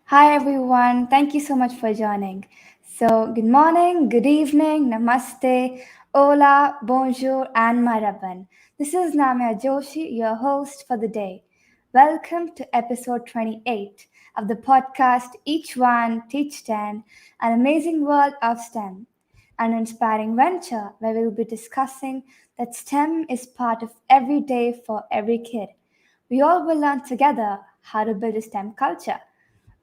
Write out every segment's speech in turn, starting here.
Hi everyone, thank you so much for joining. So, good morning, good evening, namaste, hola, bonjour, and maraban. This is Namya Joshi, your host for the day. Welcome to episode 28 of the podcast Each One Teach 10, an amazing world of STEM, an inspiring venture where we'll be discussing that STEM is part of every day for every kid. We all will learn together how to build a STEM culture.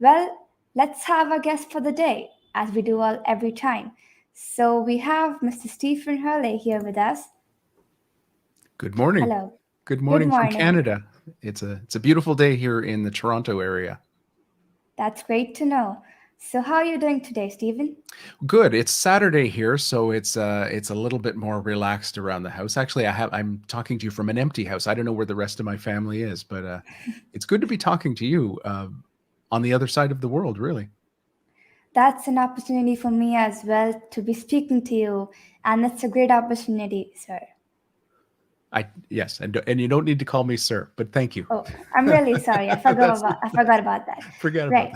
Well, let's have our guest for the day, as we do all every time. So we have Mr. Stephen Hurley here with us. Good morning. Hello. Good Good morning from morning. Canada. It's a beautiful day here in the Toronto area. That's great to know. So how are you doing today, Stephen? Good. It's Saturday here, so it's a little bit more relaxed around the house. Actually, I'm talking to you from an empty house. I don't know where the rest of my family is, but it's good to be talking to you on the other side of the world, really. That's an opportunity for me as well to be speaking to you, and it's a great opportunity, sir. Yes, and you don't need to call me sir, but thank you. Oh, I'm really sorry. That's I forgot about that. forget about Right.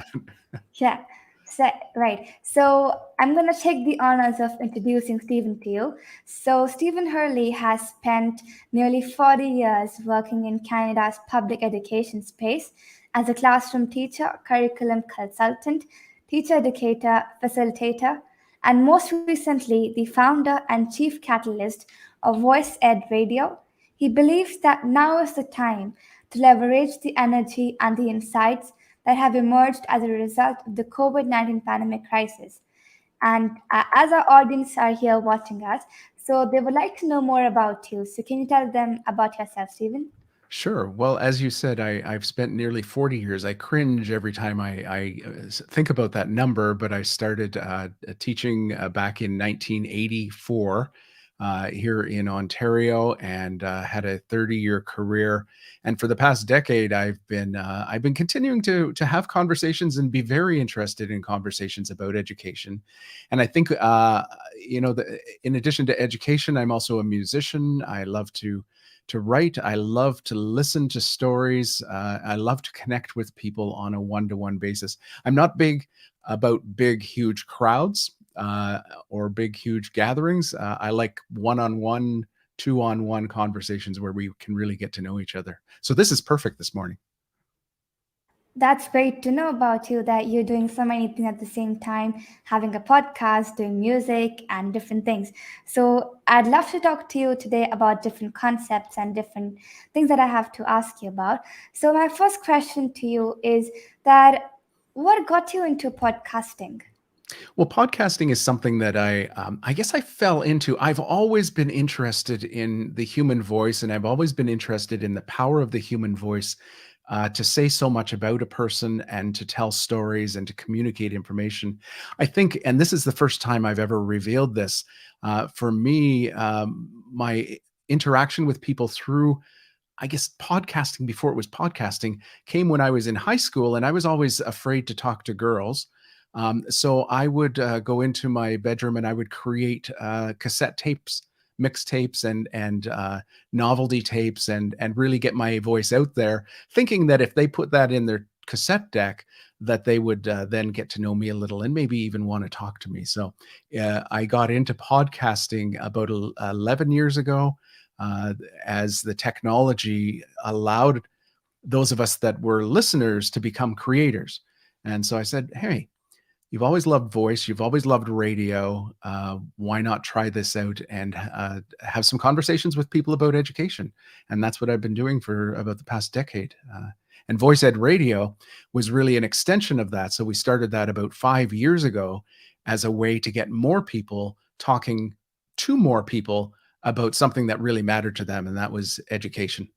that. Yeah. So, right. So I'm going to take the honors of introducing Stephen to you. So Stephen Hurley has spent nearly 40 years working in Canada's public education space as a classroom teacher, curriculum consultant, teacher educator, facilitator, and most recently the founder and chief catalyst of voicEd Radio. He believes that now is the time to leverage the energy and the insights that have emerged as a result of the COVID 19 pandemic crisis. And as our audience are here watching us, so they would like to know more about you. So, can you tell them about yourself, Stephen? Sure. Well, as you said, I've spent nearly 40 years. I cringe every time I think about that number, but I started teaching back in 1984 here in Ontario and had a 30-year career. And for the past decade, I've been continuing to have conversations and be very interested in conversations about education. And I think in addition to education, I'm also a musician. I love to write. I love to listen to stories. I love to connect with people on a one-to-one basis. I'm not big about big, huge crowds or big, huge gatherings. I like one-on-one, two-on-one conversations where we can really get to know each other. So this is perfect this morning. That's great to know about you that you're doing so many things at the same time, having a podcast, doing music, and different things. So, I'd love to talk to you today about different concepts and different things that I have to ask you about. So, my first question to you is that what got you into podcasting? Well, podcasting is something that I guess I fell into. I've always been interested in the human voice, and I've always been interested in the power of the human voice to say so much about a person and to tell stories and to communicate information. I think, and this is the first time I've ever revealed this, for me, my interaction with people through I guess podcasting before it was podcasting came when I was in high school, and I was always afraid to talk to girls. So I would go into my bedroom and I would create cassette tapes, mixtapes, and novelty tapes, and really get my voice out there, thinking that if they put that in their cassette deck, that they would then get to know me a little and maybe even want to talk to me. So I got into podcasting about 11 years ago uh, as the technology allowed those of us that were listeners to become creators. And so I said, hey, you've always loved voice, you've always loved radio. Why not try this out and have some conversations with people about education? And that's what I've been doing for about the past decade. And voicEd radio was really an extension of that. So we started that about 5 years ago as a way to get more people talking to more people about something that really mattered to them, and that was education.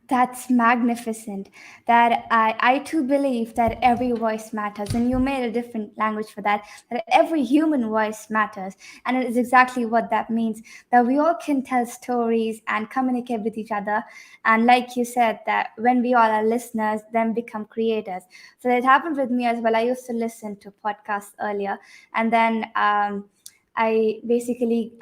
That's magnificent. That I too believe that every voice matters, and you made a different language for that. That every human voice matters, and it is exactly what that means. That we all can tell stories and communicate with each other, and like you said, that when we all are listeners, then become creators. So that happened with me as well. I used to listen to podcasts earlier, and then I basically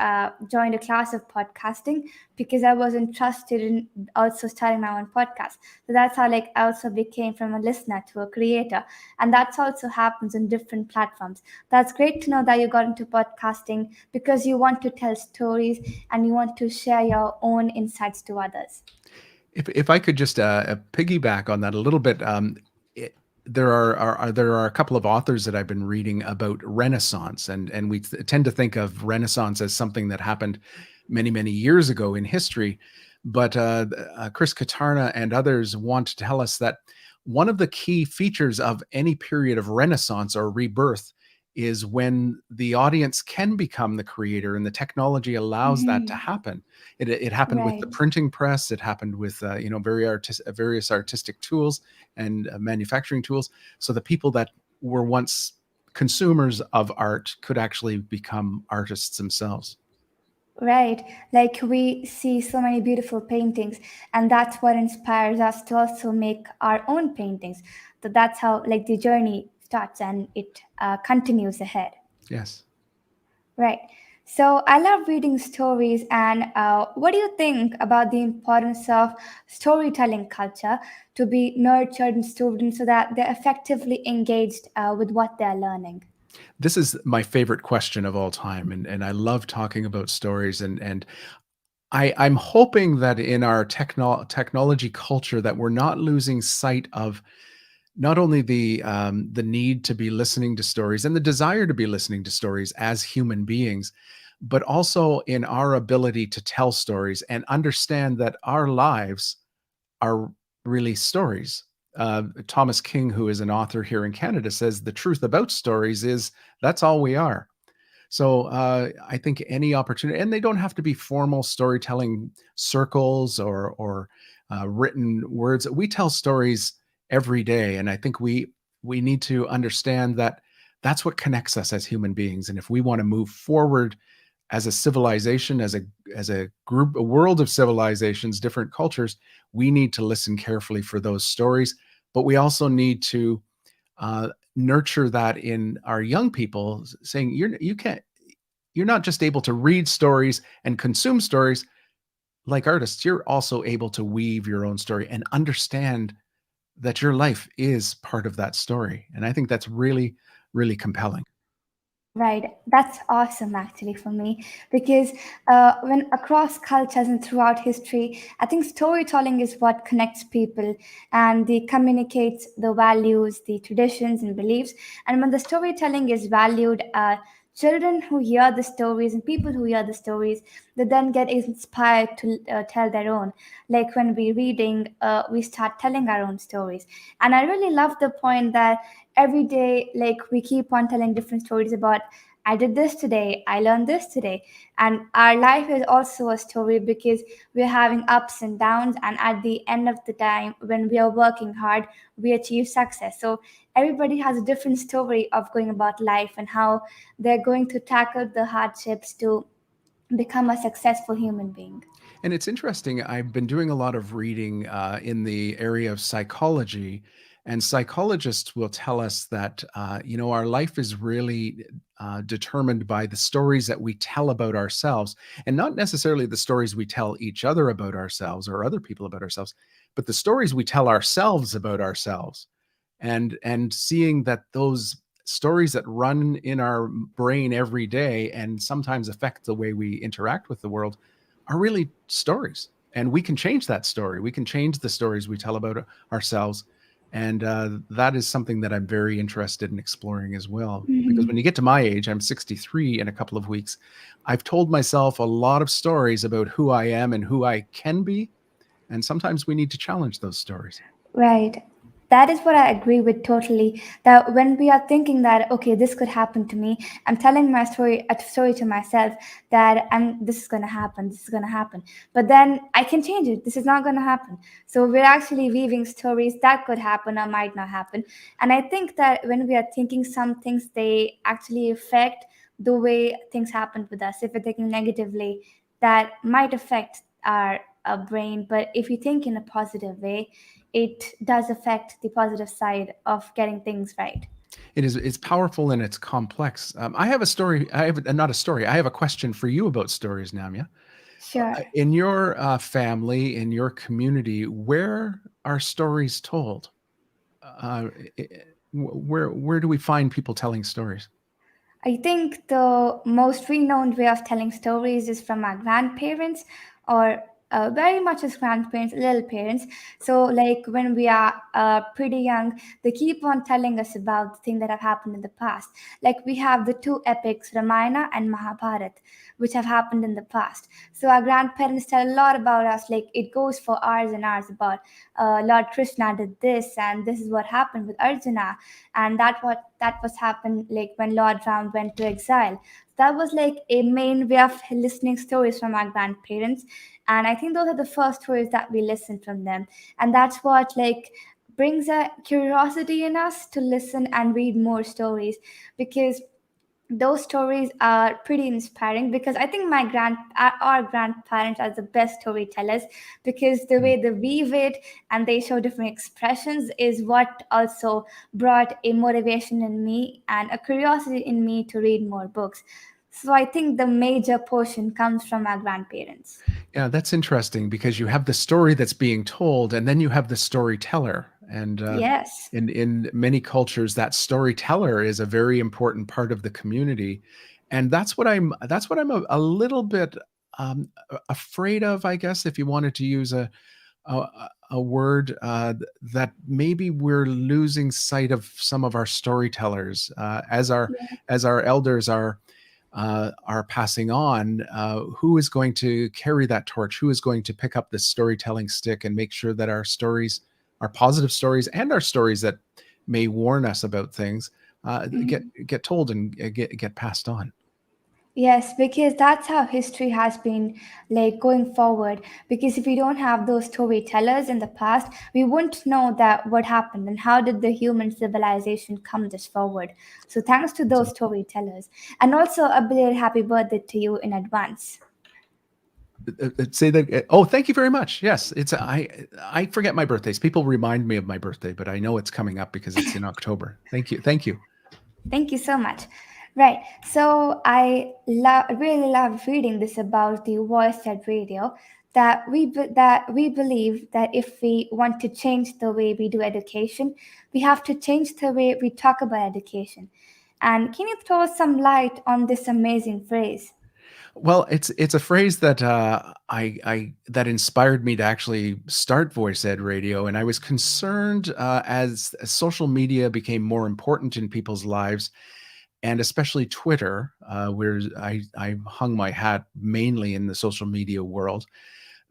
joined a class of podcasting because I was interested in also starting my own podcast. So that's how like I also became from a listener to a creator, and that's also happens on different platforms. That's great to know that you got into podcasting because you want to tell stories and you want to share your own insights to others. If I could just piggyback on that a little bit, it, there are a couple of authors that I've been reading about Renaissance, and we tend to think of Renaissance as something that happened many years ago in history, but Chris Kattarna and others want to tell us that one of the key features of any period of Renaissance or rebirth is when the audience can become the creator and the technology allows that to Hmm. happen. It happened with the Right. printing press. It happened with various artistic tools and manufacturing tools. So the people that were once consumers of art could actually become artists themselves. Right, like we see so many beautiful paintings, and that's what inspires us to also make our own paintings. So that's how like the journey starts and it continues ahead. Yes. Right. So I love reading stories, and what do you think about the importance of storytelling culture to be nurtured in students so that they're effectively engaged with what they're learning? This is my favorite question of all time, and I love talking about stories, and I'm hoping that in our technology culture that we're not losing sight of not only the need to be listening to stories and the desire to be listening to stories as human beings, but also in our ability to tell stories and understand that our lives are really stories. Thomas King, who is an author here in Canada, says the truth about stories is that's all we are. So I think any opportunity, and they don't have to be formal storytelling circles or written words. We tell stories every day, and I think we need to understand that that's what connects us as human beings. And if we want to move forward as a civilization, as a group, a world of civilizations, different cultures, we need to listen carefully for those stories. But we also need to uh, nurture that in our young people, saying you're not just able to read stories and consume stories like artists. You're also able to weave your own story and understand that your life is part of that story. And I think that's really compelling. Right, that's awesome actually for me because when across cultures and throughout history, I think storytelling is what connects people and they communicates the values, the traditions, and beliefs. And when the storytelling is valued, children who hear the stories and people who hear the stories, they then get inspired to tell their own. Like when we reading, we start telling our own stories. And I really love the point that every day like we keep on telling different stories about I did this today, I learned this today, and our life is also a story because we're having ups and downs, and at the end of the time when we are working hard we achieve success. So everybody has a different story of going about life and how they're going to tackle the hardships to become a successful human being. And it's interesting. I've been doing a lot of reading in the area of psychology, and psychologists will tell us that our life is really determined by the stories that we tell about ourselves, and not necessarily the stories we tell each other about ourselves or other people about ourselves, but the stories we tell ourselves about ourselves, and seeing that those stories that run in our brain every day and sometimes affect the way we interact with the world are really stories, and we can change that story. We can change the stories we tell about ourselves, and that is something that I'm very interested in exploring as well. Because when Mhm. you get to my age, I'm 63 in a couple of weeks, I've told myself a lot of stories about who I am and who I can be, and sometimes we need to challenge those stories. Right. That is what I agree with totally. That when we are thinking that okay, this could happen to me, I'm telling my story, a story to myself that this is gonna happen, this is gonna happen. But then I can change it. This is not gonna happen. So we're actually weaving stories that could happen or might not happen. And I think that when we are thinking some things, they actually affect the way things happen with us. If we're thinking negatively, that might affect our brain, but if you think in a positive way, it does affect the positive side of getting things right. It's powerful and it's complex. I have a story. I have not a story. I have a question for you about stories, Namya. Sure. In your family, in your community, where are stories told? Uh, i- where do we find people telling stories? I think the most renowned way of telling stories is from our grandparents, or very much as grandparents, little parents. So, like when we are pretty young, they keep on telling us about the things that have happened in the past. Like we have the two epics, Ramayana and Mahabharata, which have happened in the past. So, our grandparents tell a lot about us. Like it goes for hours and hours about Lord Krishna did this, and this is what happened with Arjuna, and that was happened like when Lord Ram went to exile. That was like a main way of listening stories from our grandparents, and I think those are the first stories that we listen from them, and that's what like brings a curiosity in us to listen and read more stories, because those stories are pretty inspiring, because I think our grandparents are the best storytellers, because the way they weave it and they show different expressions is what also brought a motivation in me and a curiosity in me to read more books. So I think the major portion comes from our grandparents. Yeah, that's interesting because you have the story that's being told, and then you have the storyteller. And Yes. in many cultures, that storyteller is a very important part of the community, and that's what I'm a little bit afraid of, I guess, if you wanted to use a word that maybe we're losing sight of some of our storytellers as our elders are passing on. Who is going to carry that torch? Who is going to pick up this storytelling stick and make sure that our stories, our positive stories, and our stories that may warn us about things, get told and get passed on? Yes, because that's how history has been like going forward. Because if we don't have those storytellers in the past, we wouldn't know that what happened and how did the human civilization come this forward. So thanks to those storytellers. And also a belated happy birthday to you in advance. Say that. Oh, thank you very much. Yes, it's I forget my birthdays. People remind me of my birthday, but I know it's coming up because it's in October. Thank you. Thank you. Thank you so much. Right. So really love reading this about the voiced radio, that we believe that if we want to change the way we do education, we have to change the way we talk about education. And can you throw some light on this amazing phrase? Well, it's a phrase that I that inspired me to actually start Voice Ed Radio, and I was concerned as social media became more important in people's lives, and especially Twitter, where I hung my hat mainly in the social media world,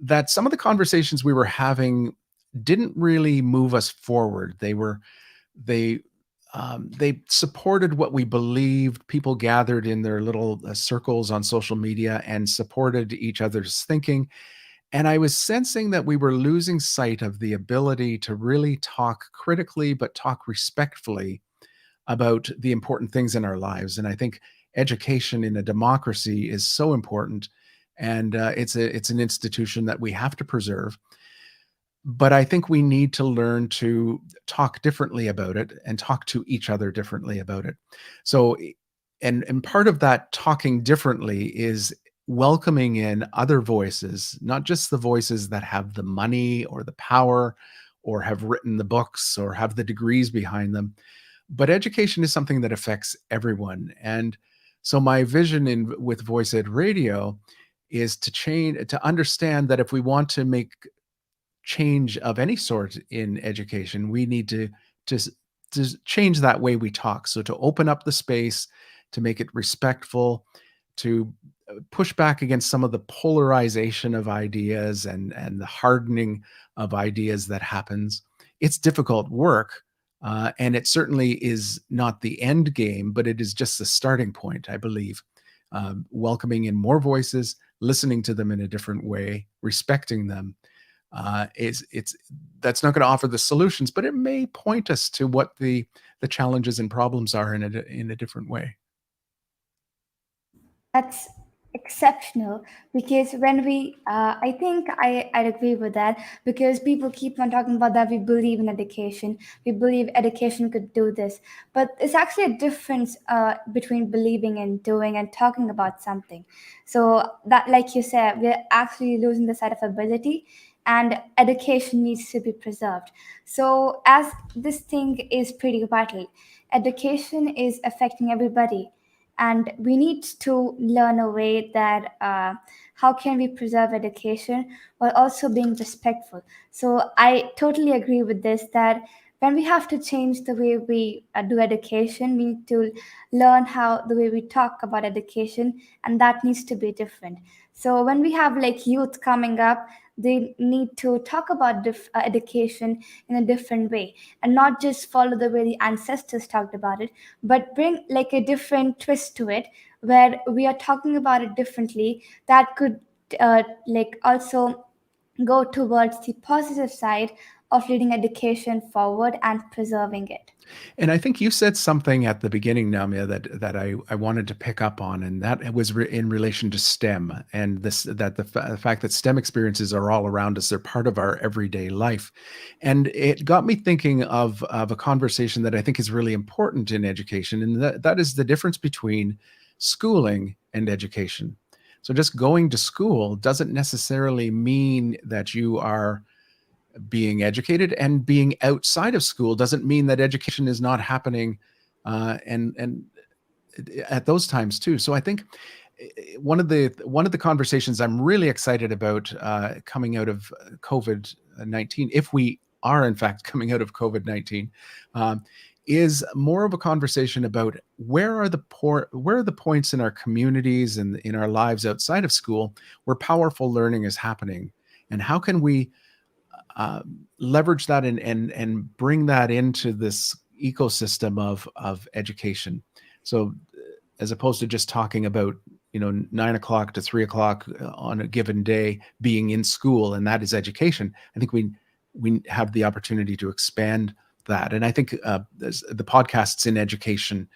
that some of the conversations we were having didn't really move us forward. They they supported what we believed. People gathered in their little circles on social media and supported each other's thinking. And I was sensing that we were losing sight of the ability to really talk critically, but talk respectfully about the important things in our lives. And I think education in a democracy is so important. And it's an institution that we have to preserve, but I think we need to learn to talk differently about it and talk to each other differently about it. So, and part of that talking differently is welcoming in other voices, not just the voices that have the money or the power or have written the books or have the degrees behind them, but education is something that affects everyone. And so my vision in with Voice Ed Radio is to understand that if we want to make change of any sort in education, we need to to change that way we talk. So to open up the space, to make it respectful, to push back against some of the polarization of ideas and the hardening of ideas that happens. It's difficult work, and it certainly is not the end game, but it is just the starting point, I believe. Welcoming in more voices, listening to them in a different way, respecting them, is it's that's not going to offer the solutions, but it may point us to what the challenges and problems are in a different way. That's exceptional, because when we I think I'd agree with that, because people keep on talking about that we believe in education, we believe education could do this, but it's actually a difference between believing and doing and talking about something. So that, like you said, we're actually losing the sight of ability, and education needs to be preserved. So as this thing is pretty vital, education is affecting everybody, and we need to learn a way that how can we preserve education while also being respectful. So I totally agree with this, that when we have to change the way we do education, we need to learn how the way we talk about education, and that needs to be different. So when we have like youth coming up, they need to talk about education in a different way, and not just follow the way the ancestors talked about it, but bring like a different twist to it, where we are talking about it differently, that could like also go towards the positive side of leading education forward and preserving it. And I think you said something at the beginning, Namya, that I wanted to pick up on, and that was in relation to STEM, and the fact that STEM experiences are all around us; they're part of our everyday life, and it got me thinking of a conversation that I think is really important in education, and that is the difference between schooling and education. So, just going to school doesn't necessarily mean that you are being educated, and being outside of school doesn't mean that education is not happening and at those times too. So I think one of the conversations I'm really excited about coming out of COVID-19, if we are in fact coming out of COVID-19, um, is more of a conversation about where are the points in our communities and in our lives outside of school where powerful learning is happening, and how can we leverage that and bring that into this ecosystem of education. So as opposed to just talking about 9 o'clock to 3 o'clock on a given day being in school and that is education, I think we have the opportunity to expand that. And I think the podcasts in education,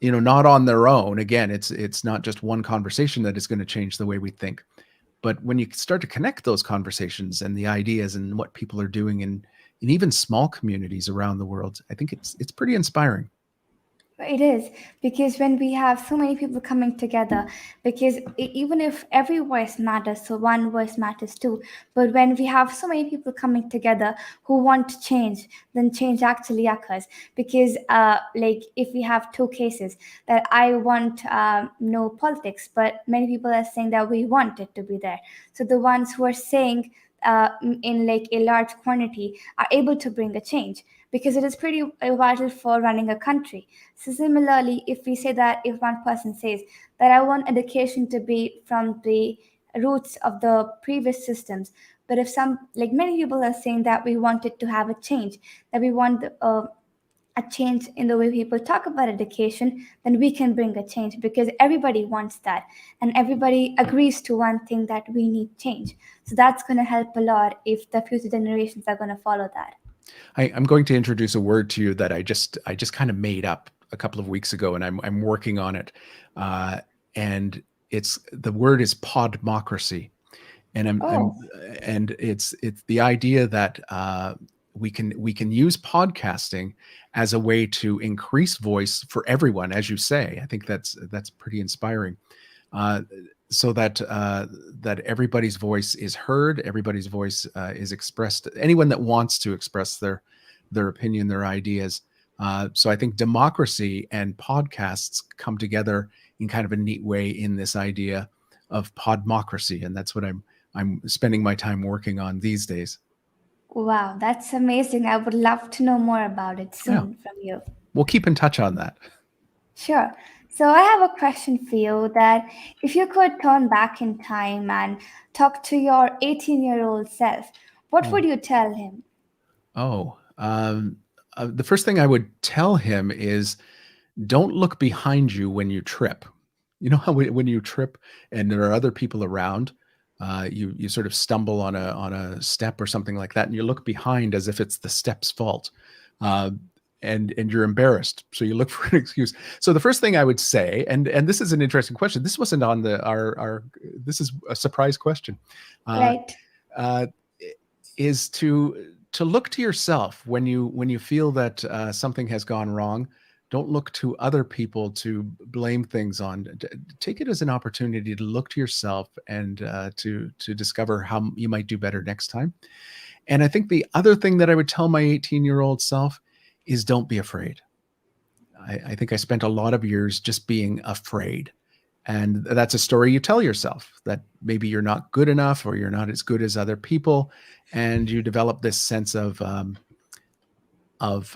not on their own, again, it's not just one conversation that is going to change the way we think, but when you start to connect those conversations and the ideas and what people are doing in even small communities around the world, I think it's pretty inspiring. It is, because when we have so many people coming together, because even if every voice matters, so one voice matters too. But when we have so many people coming together who want to change, then change actually occurs. Because, like, if we have two cases that I want no politics, but many people are saying that we want it to be there. So the ones who are saying in like a large quantity are able to bring a change, because it is pretty vital for running a country. So similarly, if we say that, if one person says that I want education to be from the roots of the previous systems, but if some, like many people are saying that we wanted to have a change, that we want a change in the way people talk about education, then we can bring a change, because everybody wants that, and everybody agrees to one thing, that we need change. So that's going to help a lot if the future generations are going to follow that. I'm going to introduce a word to you that I just kind of made up a couple of weeks ago, and I'm working on it. And the word is podmocracy, and I'm Oh, and it's the idea that we can use podcasting as a way to increase voice for everyone, as you say. I think that's pretty inspiring. Uh, so that everybody's voice is heard, everybody's voice is expressed. Anyone that wants to express their opinion, their ideas. So I think democracy and podcasts come together in kind of a neat way in this idea of podmocracy, and that's what I'm spending my time working on these days. wow, that's amazing. I would love to know more about it Yeah, soon from you. we'll keep in touch on that. Sure. So I have a question for you, that if you could turn back in time and talk to your 18-year-old self, what Oh, would you tell him? oh. The first thing I would tell him is don't look behind you when you trip. You know how when you trip and there are other people around, you sort of stumble on a step or something like that, and you look behind as if it's the step's fault. Uh, and you're embarrassed, so you look for an excuse. So the first thing I would say, and this is an interesting question. This wasn't on our. This is a surprise question. Uh, Right. uh, is to look to yourself when you feel that something has gone wrong. Don't look to other people to blame things on. Take it as an opportunity to look to yourself and to discover how you might do better next time. And I think the other thing that I would tell my 18-year-old self is don't be afraid. I think I spent a lot of years just being afraid. And that's a story you tell yourself, that maybe you're not good enough or you're not as good as other people. And you develop this sense of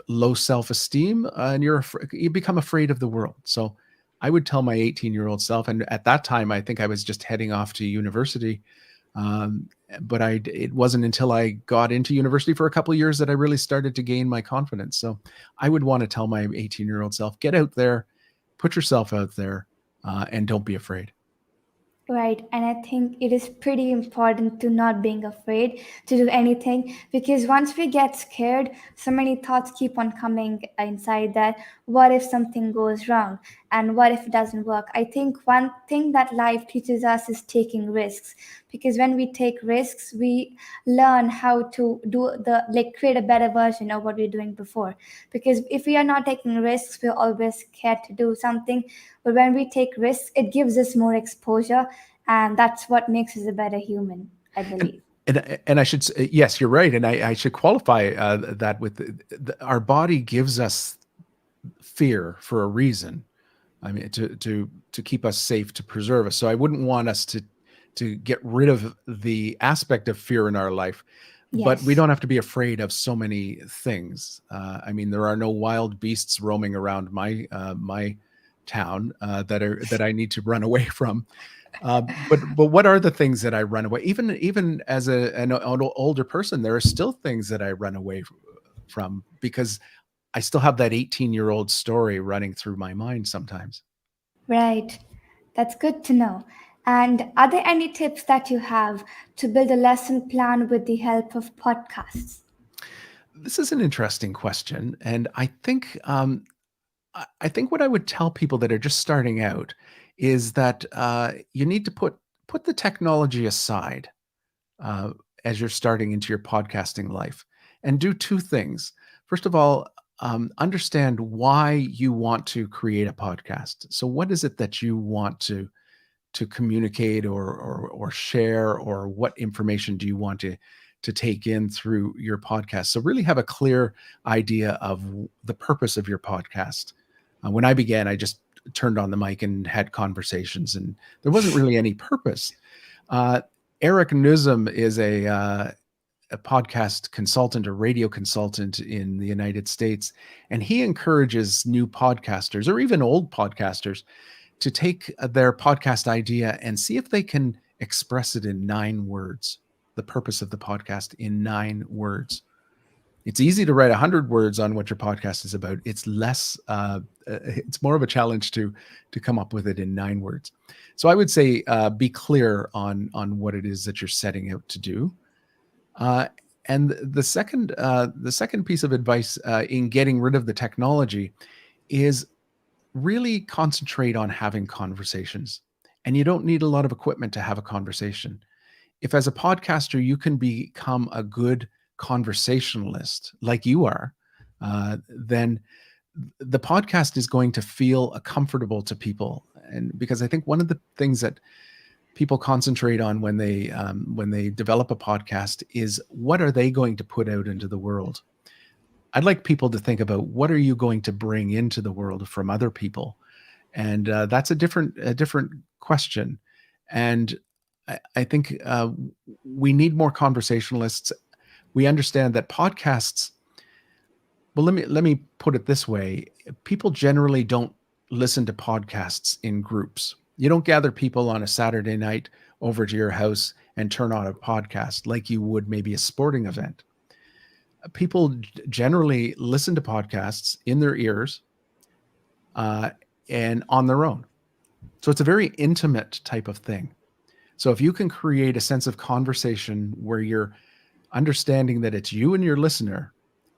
low self-esteem, and you become afraid of the world. So I would tell my 18-year-old self, and at that time, I think I was just heading off to university. But it wasn't until I got into university for a couple of years that I really started to gain my confidence. So I would want to tell my 18-year-old self, get out there, put yourself out there, and don't be afraid. Right, and I think it is pretty important to not being afraid to do anything, because once we get scared, so many thoughts keep on coming inside that what if something goes wrong and what if it doesn't work? I think one thing that life teaches us is taking risks, because when we take risks, we learn how to do the like create a better version of what we're doing before. Because if we are not taking risks, we're always scared to do something, but when we take risks, it gives us more exposure, and that's what makes us a better human, I And believe. and I should say, yes, you're right, and I should qualify that with our body gives us fear for a reason. I mean, to keep us safe, to preserve us. So I wouldn't want us to get rid of the aspect of fear in our life, but we Yes. don't have to be afraid of so many things. I mean, there are no wild beasts roaming around my town that I need to run away from. But what are the things that I run away? Even as an older person, there are still things that I run away from because I still have that 18-year-old story running through my mind sometimes. Right. That's good to know. And are there any tips that you have to build a lesson plan with the help of podcasts? This is an interesting question, and I think what I would tell people that are just starting out is that you need to put the technology aside uh, as you're starting into your podcasting life, and do two things. First of all, understand why you want to create a podcast. So, what is it that you want to communicate or share, or what information do you want to take in through your podcast? So really have a clear idea of the purpose of your podcast. When I began, I just turned on the mic and had conversations, and there wasn't really any purpose. uh, Eric Nuzum is a podcast consultant, a radio consultant in the United States, and he encourages new podcasters or even old podcasters to take their podcast idea and see if they can express it in 9 words, the purpose of the podcast in 9 words. It's easy to write 100 words on what your podcast is about. It's less, it's more of a challenge to come up with it in 9 words. So I would say be clear on what it is that you're setting out to do. Uh, and the second piece of advice in getting rid of the technology is really concentrate on having conversations. And you don't need a lot of equipment to have a conversation. If, as a podcaster, you can become a good conversationalist like you are, then the podcast is going to feel comfortable to people. And because I think one of the things that people concentrate on when they develop a podcast is what are they going to put out into the world. I'd like people to think about what are you going to bring into the world from other people, and that's a different question. And I think we need more conversationalists. We understand that podcasts. Well, let me put it this way: people generally don't listen to podcasts in groups. You don't gather people on a Saturday night over to your house and turn on a podcast like you would maybe a sporting event. People generally listen to podcasts in their ears uh, and on their own. So it's a very intimate type of thing. So if you can create a sense of conversation where you're understanding that it's you and your listener,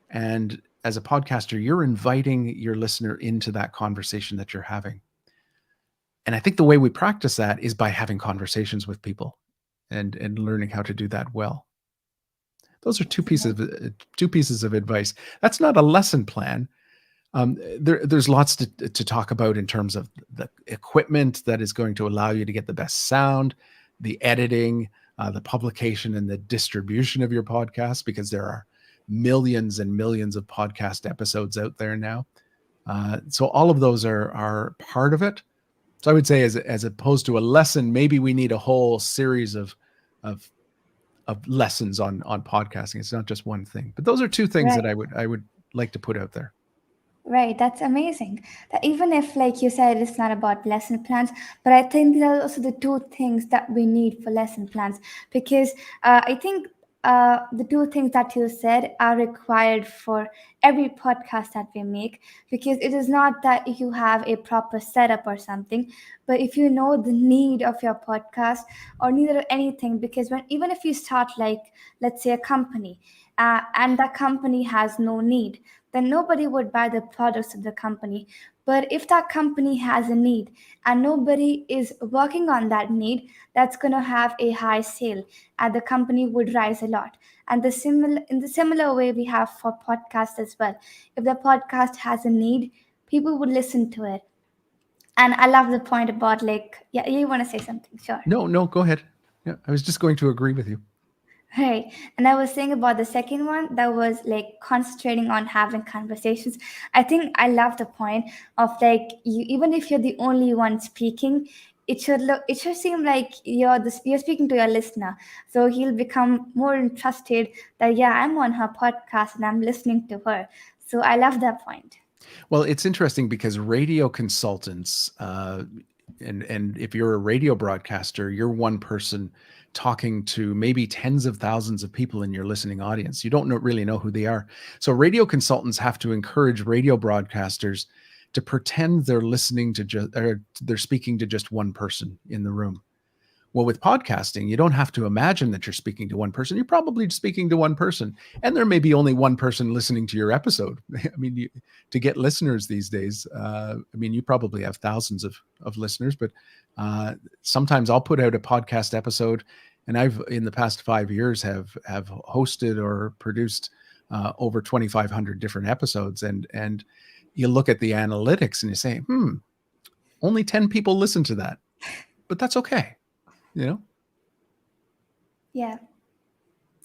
and as a podcaster, you're inviting your listener into that conversation that you're having. And I think the way we practice that is by having conversations with people and learning how to do that well. Those are two pieces of advice. That's not a lesson plan. There's lots to talk about in terms of the equipment that is going to allow you to get the best sound, the editing, the publication, and the distribution of your podcast, because there are millions and millions of podcast episodes out there now. So all of those are part of it. So I would say, as opposed to a lesson, maybe we need a whole series of lessons on podcasting. It's not just one thing, but those are two things that Right. I would like to put out there. Right, that's amazing. That even if, like you said, it's not about lesson plans, but I think these are also the two things that we need for lesson plans, because I think the two things that you said are required for every podcast that we make, because it is not that you have a proper setup or something, but if you know the need of your podcast or need of anything, because when even if you start, like, let's say a company, and the company has no need, then nobody would buy the products of the company. But if that company has a need and nobody is working on that need, that's going to have a high sale and the company would rise a lot. And in the similar way we have for podcasts as well. If the podcast has a need, people would listen to it. And I love the point about, like, yeah, you want to say something? Sure. No, go ahead. Yeah, I was just going to agree with you. Right. And I was saying about the second one that was like concentrating on having conversations. I think I love the point of, like, you, even if you're the only one speaking, it should seem like you're speaking to your listener. So he'll become more interested that, yeah, I'm on her podcast and I'm listening to her. So I love that point. Well, it's interesting because radio consultants, and if you're a radio broadcaster, you're one person talking to maybe tens of thousands of people in your listening audience. You don't really know who they are. So radio consultants have to encourage radio broadcasters to pretend they're listening to or they're speaking to just one person in the room. Well, with podcasting, you don't have to imagine that you're speaking to one person. You're probably speaking to one person, and there may be only one person listening to your episode. I mean, to get listeners these days, I mean, you probably have thousands of listeners, but sometimes I'll put out a podcast episode, and I've in the past 5 years have hosted or produced over 2,500 different episodes, and you look at the analytics and you say, only 10 people listen to that, but that's okay, you know. Yeah.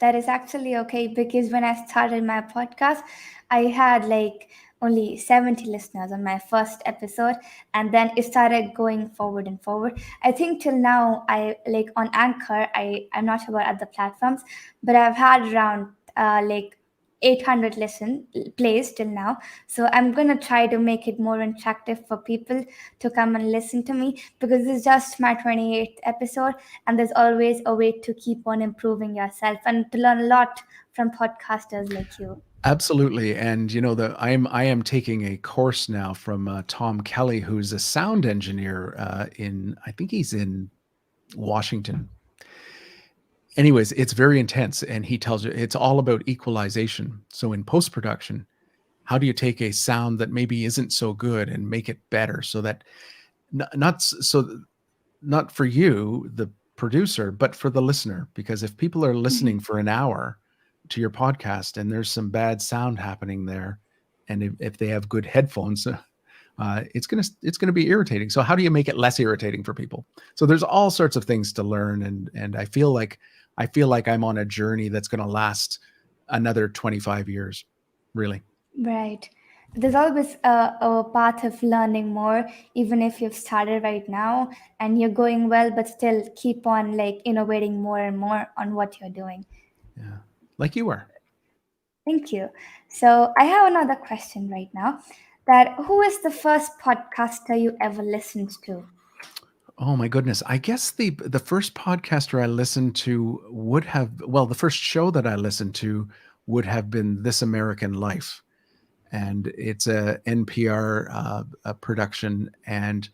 That is actually okay, because when I started my podcast, I had like only 70 listeners on my first episode, and then it started going forward and forward. I think till now, I like on Anchor, I'm not sure about other platforms, but I've had around like 800 listen plays till now. So I'm gonna try to make it more attractive for people to come and listen to me, because this is just my 28th episode, and there's always a way to keep on improving yourself and to learn a lot from podcasters like you. Absolutely, and you know that I am taking a course now from Tom Kelly, who's a sound engineer in I think he's in Washington. Anyways, it's very intense, and he tells you it's all about equalization. So in post production, how do you take a sound that maybe isn't so good and make it better, so that not for you, the producer, but for the listener. Because if people are listening Mhm. for an hour to your podcast and there's some bad sound happening there, and if they have good headphones, it's gonna be irritating. So how do you make it less irritating for people? So there's all sorts of things to learn, and I feel like I'm on a journey that's going to last another 25 years, really. Right. There's always a path of learning more, even if you've started right now and you're going well, but still keep on like innovating more and more on what you're doing. Yeah, like you are. Thank you. So I have another question right now. That who is the first podcaster you ever listened to? Oh my goodness. I guess the first podcaster I listened to would have, well, the first show that I listened to would have been This American Life. And it's a NPR a production. And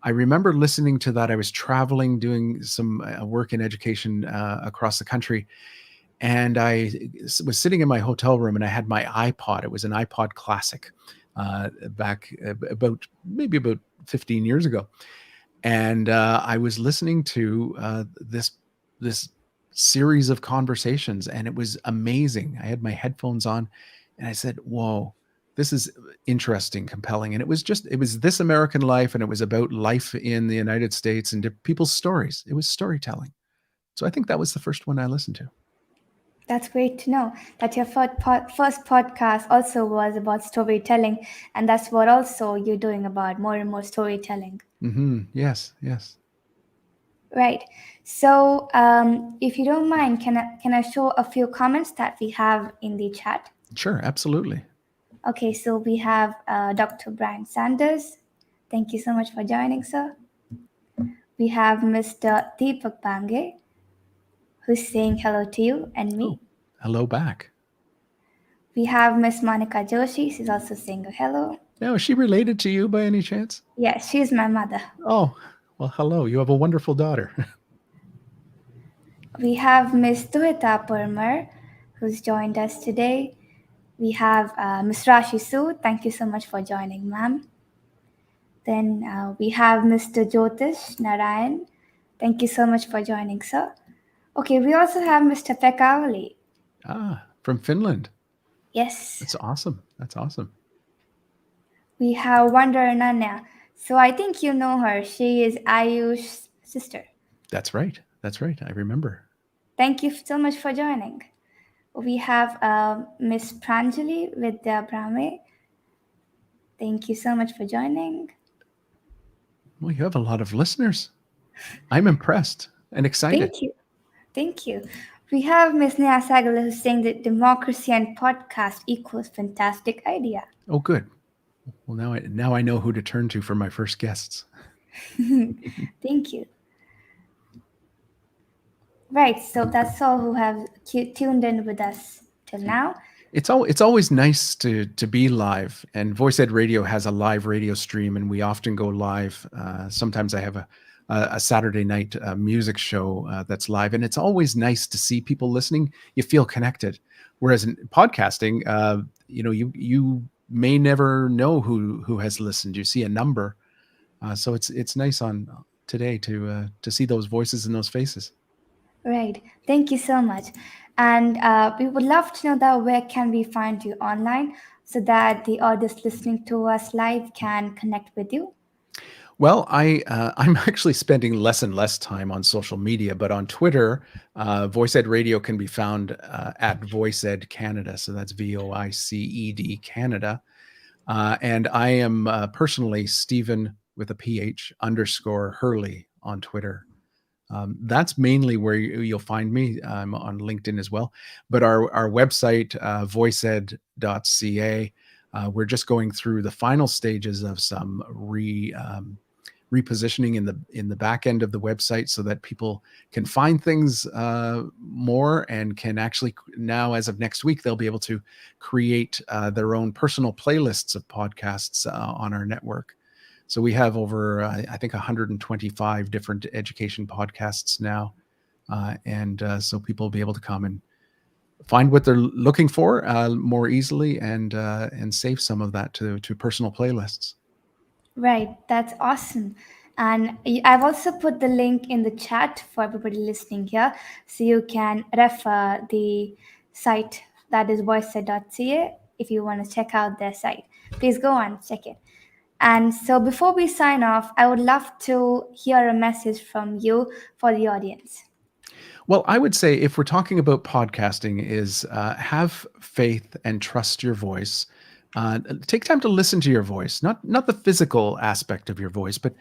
I remember listening to that. I was traveling, doing some work in education across the country. And I was sitting in my hotel room, and I had my iPod. It was an iPod Classic, back about 15 years ago, and I was listening to this series of conversations, and it was amazing. I had my headphones on, and I said, "Whoa, this is interesting, compelling." And it was This American Life, and it was about life in the United States and people's stories. It was storytelling. So I think that was the first one I listened to. That's great to know that your first podcast also was about storytelling, and that's what also you're doing about more and more storytelling. Yes, yes. Right. So, if you don't mind, can I show a few comments that we have in the chat? Sure, absolutely. Okay, so we have Dr. Brian Sanders. Thank you so much for joining, sir. We have Mr. Deepak Bange, who's saying hello to you and Oh, me. hello back. We have Miss Monica Joshi. She's also saying a hello. Now, is she related to you by any chance? Yes, she's my mother. Oh, well, hello. You have a wonderful daughter. We have Miss Tuhita Purmer, who's joined us today. We have Miss Rashi Su. Thank you so much for joining, ma'am. Then we have Mr. Jyotish Narayan. Thank you so much for joining, sir. Okay, we also have Mr. Pekavali. From Finland. Yes. That's awesome. That's awesome. We have Wonder Namya. So I think you know her. She is Ayush's sister. That's right. That's right. I remember. Thank you so much for joining. We have Miss Pranjali Vidya Brahme. Thank you so much for joining. Well, you have a lot of listeners. I'm impressed and excited. Thank you. Thank you. We have Miss Neha Sehgal who's saying that democracy and podcast equals fantastic idea. Oh, good. Well, now I know who to turn to for my first guests. Thank you. Right, so that's all who have tuned in with us till now. It's always nice to be live, and VoicEd Radio has a live radio stream, and we often go live. Sometimes I have a Saturday night music show that's live, and it's always nice to see people listening. You feel connected. Whereas in podcasting, you may never know who has listened. You see a number, so it's nice on today to see those voices and those faces. Right, thank you so much. And we would love to know that where can we find you online so that the audience listening to us live can connect with you. Well, I'm actually spending less and less time on social media, but on Twitter, VoicEd Radio can be found at VoicEd Canada. So that's VoICED Canada. And I am personally Stephen with a PH _ Hurley on Twitter. That's mainly where you'll find me. I'm on LinkedIn as well. But our website, voiced.ca, we're just going through the final stages of some repositioning in the back end of the website so that people can find things more and can actually now, as of next week, they'll be able to create their own personal playlists of podcasts on our network. So we have over, I think, 125 different education podcasts now. And so people will be able to come and find what they're looking for more easily and save some of that to personal playlists. Right, that's awesome. And I've also put the link in the chat for everybody listening here, so you can refer the site that is voiced.ca if you want to check out their site. Please go and check it. And so before we sign off, I would love to hear a message from you for the audience. Well, I would say if we're talking about podcasting is have faith and trust your voice. Take time to listen to your voice, not the physical aspect of your voice, but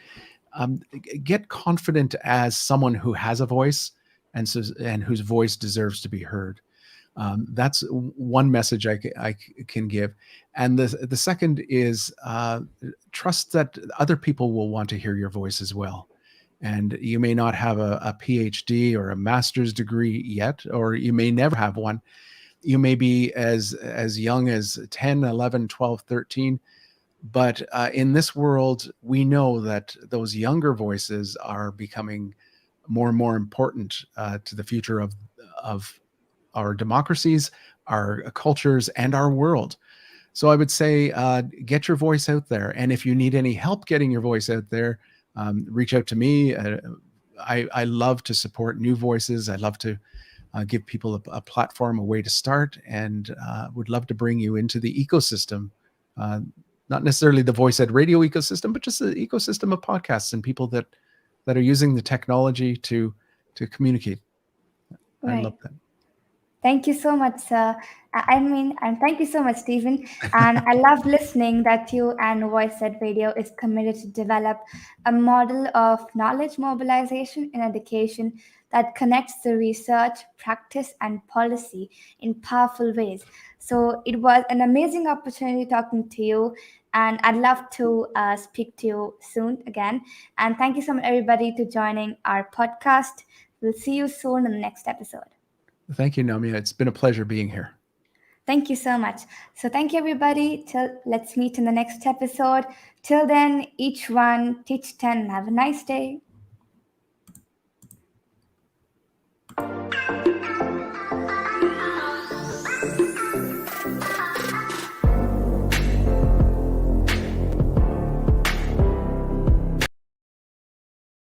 get confident as someone who has a voice and whose voice deserves to be heard. That's one message I can give. And the second is trust that other people will want to hear your voice as well. And you may not have a PhD or a master's degree yet, or you may never have one. You may be as young as 10, 11, 12, 13. But in this world, we know that those younger voices are becoming more and more important to the future of our democracies, our cultures, and our world. So I would say get your voice out there. And if you need any help getting your voice out there, reach out to me. I love to support new voices. I love to give people a platform, a way to start, and would love to bring you into the ecosystem. Not necessarily the voicEd radio ecosystem, but just the ecosystem of podcasts and people that are using the technology to communicate. I Right. love that. Thank you so much, sir. And thank you so much, Stephen. And I love listening that you and voicEd Radio is committed to develop a model of knowledge mobilization in education that connects the research, practice, and policy in powerful ways. So it was an amazing opportunity talking to you, and I'd love to speak to you soon again. And thank you so much, everybody, to joining our podcast. We'll see you soon in the next episode. Thank you, Namya. It's been a pleasure being here. Thank you so much. So thank you, everybody. Till let's meet in the next episode. Till then, each one teach 10 and have a nice day.